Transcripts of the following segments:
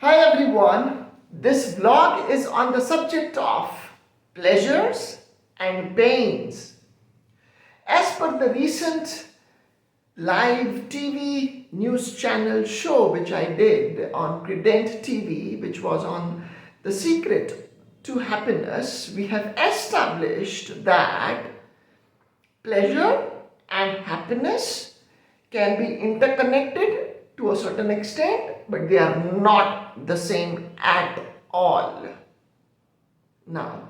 Hi everyone, this vlog is on the subject of pleasures and pains. As per the recent live TV news channel show which I did on Credent TV, which was on The Secret to Happiness, we have established that pleasure and happiness can be interconnected to a certain extent, but they are not the same at all. Now,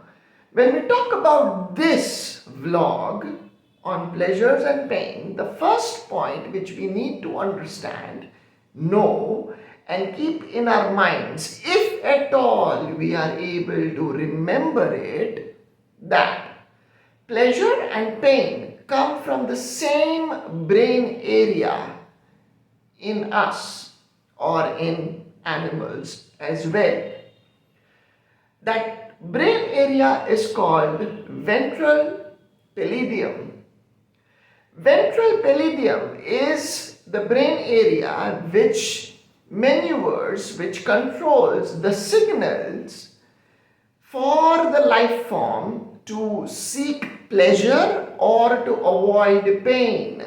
when we talk about this vlog on pleasures and pain, the first point which we need to understand, know, and keep in our minds, if at all we are able to remember it, that pleasure and pain come from the same brain area in us or in animals as well. That brain area is called ventral palladium. Ventral palladium is the brain area which maneuvers, which controls the signals for the life form to seek pleasure or to avoid pain.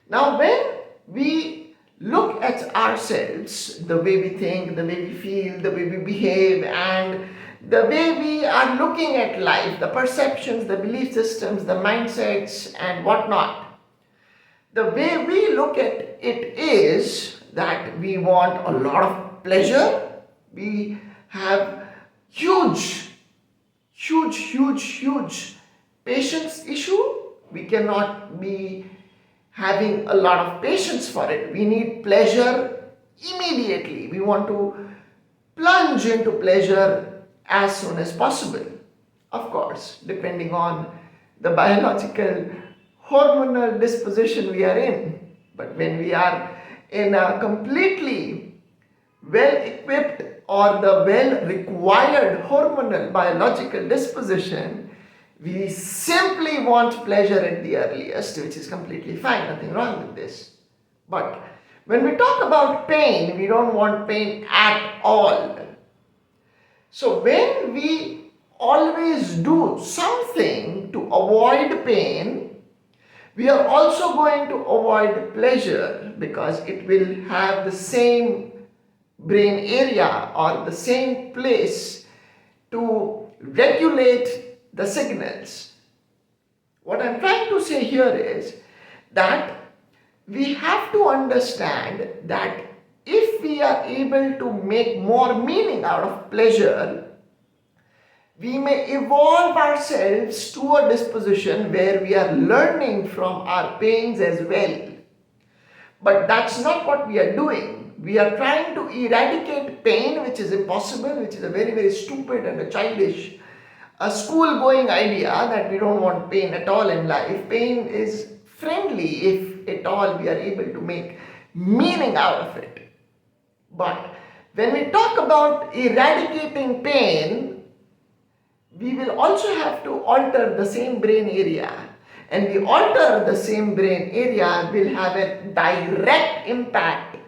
Now, when we look at ourselves, the way we think, the way we feel, the way we behave, and the way we are looking at life, the perceptions, the belief systems, the mindsets, and whatnot, the way we look at it is that we want a lot of pleasure. We have huge patience issue. We cannot be having a lot of patience for it. We need pleasure immediately. We want to plunge into pleasure as soon as possible. Of course, depending on the biological hormonal disposition we are in. But when we are in a completely well-equipped or the well-required hormonal biological disposition, we simply want pleasure at the earliest, which is completely fine, nothing wrong with this. But when we talk about pain, we don't want pain at all. So when we always do something to avoid pain, we are also going to avoid pleasure because it will have the same brain area or the same place to regulate the signals. What I'm trying to say here is that we have to understand that if we are able to make more meaning out of pleasure, we may evolve ourselves to a disposition where we are learning from our pains as well. But that's not what we are doing. We are trying to eradicate pain, which is impossible, which is a very stupid and a childish, a school-going idea that we don't want pain at all in life. Pain is friendly if at all we are able to make meaning out of it. But when we talk about eradicating pain, we will also have to alter the same brain area. And we alter the same brain area will have a direct impact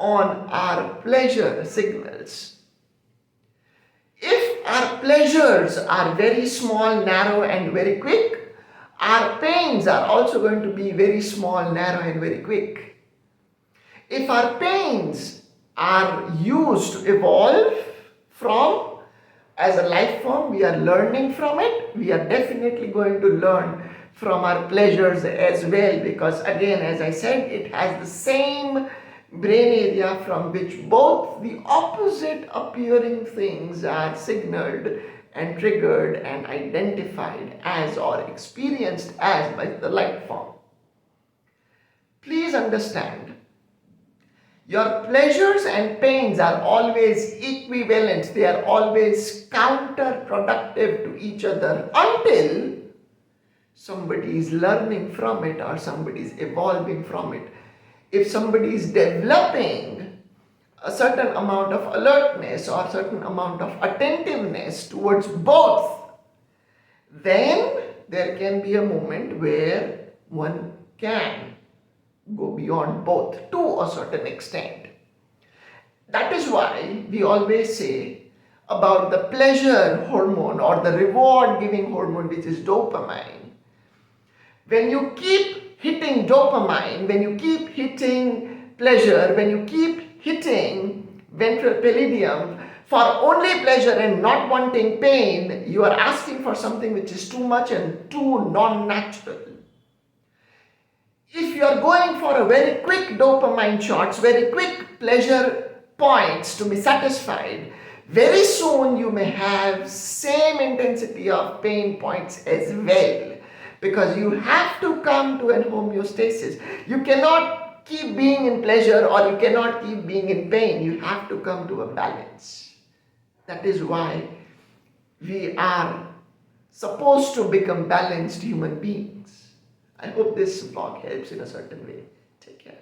on our pleasure signals. If our pleasures are very small, narrow, and very quick, our pains are also going to be very small, narrow, and very quick. If our pains are used to evolve from, as a life form, we are learning from it, we are definitely going to learn from our pleasures as well, because again, as I said, it has the same brain area from which both the opposite appearing things are signaled and triggered and identified as or experienced as by the life form. Please understand, your pleasures and pains are always equivalent. They are always counterproductive to each other until somebody is learning from it or somebody is evolving from it. If somebody is developing a certain amount of alertness or a certain amount of attentiveness towards both, then there can be a moment where one can go beyond both to a certain extent. That is why we always say about the pleasure hormone or the reward giving hormone, which is dopamine. When you keep hitting dopamine, when you keep hitting pleasure, when you keep hitting ventral palladium for only pleasure and not wanting pain, you are asking for something which is too much and too non-natural. If you are going for a very quick dopamine shots, very quick pleasure points to be satisfied, very soon you may have same intensity of pain points as well, because you have to come to an homeostasis. You cannot keep being in pleasure or you cannot keep being in pain. You have to come to a balance. That is why we are supposed to become balanced human beings. I hope this vlog helps in a certain way. Take care.